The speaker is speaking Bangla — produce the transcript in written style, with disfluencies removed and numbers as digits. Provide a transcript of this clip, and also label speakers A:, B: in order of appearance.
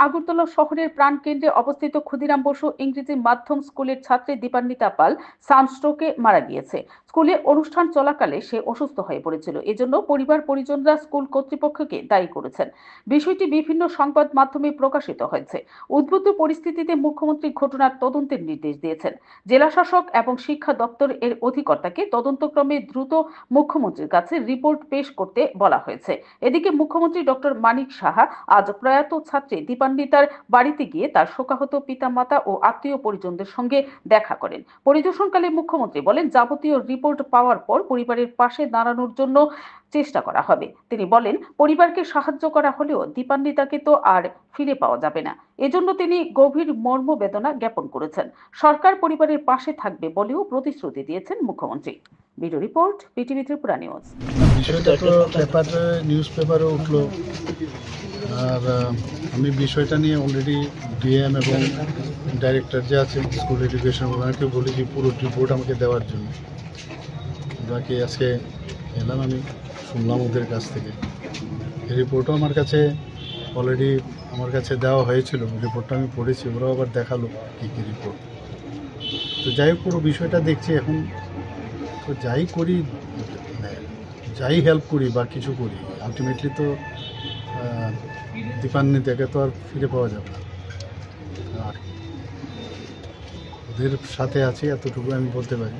A: আগরতলা শহরের প্রাণকেন্দ্রে অবস্থিত ক্ষুদিরাম বসু ইংরেজি মাধ্যম স্কুলের ছাত্রী দীপান্বিতা পাল সানস্ট্রোকে মারা গিয়েছে। স্কুলে অনুষ্ঠান চলাকালে সে অসুস্থ হয়ে পড়েছিল, এজন্য পরিবার পরিজনরা স্কুল কর্তৃপক্ষকে দায়ী করেছেন। বিষয়টি বিভিন্ন সংবাদ মাধ্যমে প্রকাশিত হয়েছে। উদ্ভূত পরিস্থিতিতে মুখ্যমন্ত্রী ঘটনার তদন্তের নির্দেশ দিয়েছেন। জেলা শাসক এবং শিক্ষা দপ্তর এর অধিকর্তাকে তদন্তক্রমে দ্রুত মুখ্যমন্ত্রীর কাছে রিপোর্ট পেশ করতে বলা হয়েছে। এদিকে মুখ্যমন্ত্রী ডক্টর মানিক সাহা আজ প্রয়াত ছাত্রী দীপান্বিতার বাড়িতে গিয়ে তার শোকাহত পিতামাতা ও আত্মীয় পরিজনদের সঙ্গে দেখা করেন। পরিদর্শনকালে মুখ্যমন্ত্রী বলেন, যাবতীয় রিপোর্ট পাওয়ার পর পরিবারের পাশে দাঁড়ানোর জন্য চেষ্টা করা হবে। তিনি বলেন, পরিবারকে সাহায্য করা হলেও দীপান্বিতাকে তো আর ফিরে পাওয়া যাবে না। এজন্য তিনি গভীর মর্মবেদনা জ্ঞাপন করেছেন। সরকার পরিবারের পাশে থাকবে বলেও প্রতিশ্রুতি দিয়েছেন মুখ্যমন্ত্রী। Bureau report, BTV Tripura news.
B: বিষয়টা তো নিউজ পেপারে উঠলো, আর আমি বিষয়টা নিয়ে অলরেডি ডিএম এবং ডাইরেক্টর যে আছেন স্কুল এডুকেশন ওনাকে বলেছি পুরো রিপোর্ট আমাকে দেওয়ার জন্য। বাকি আজকে এলাম, আমি শুনলাম ওদের কাছ থেকে। এই রিপোর্টও আমার কাছে অলরেডি দেওয়া হয়েছিল। রিপোর্টটা আমি পড়েছি, ওরাও আবার দেখালো কী কী রিপোর্ট। তো যাই হোক, পুরো বিষয়টা দেখছি এখন। তো যাই করি, যাই হেল্প করি বা কিছু করি, আলটিমেটলি তো দীপান্বিতাকে তো আর ফিরে পাওয়া যাবে না। আর ওদের সাথে আছি, এতটুকু আমি বলতে পারি।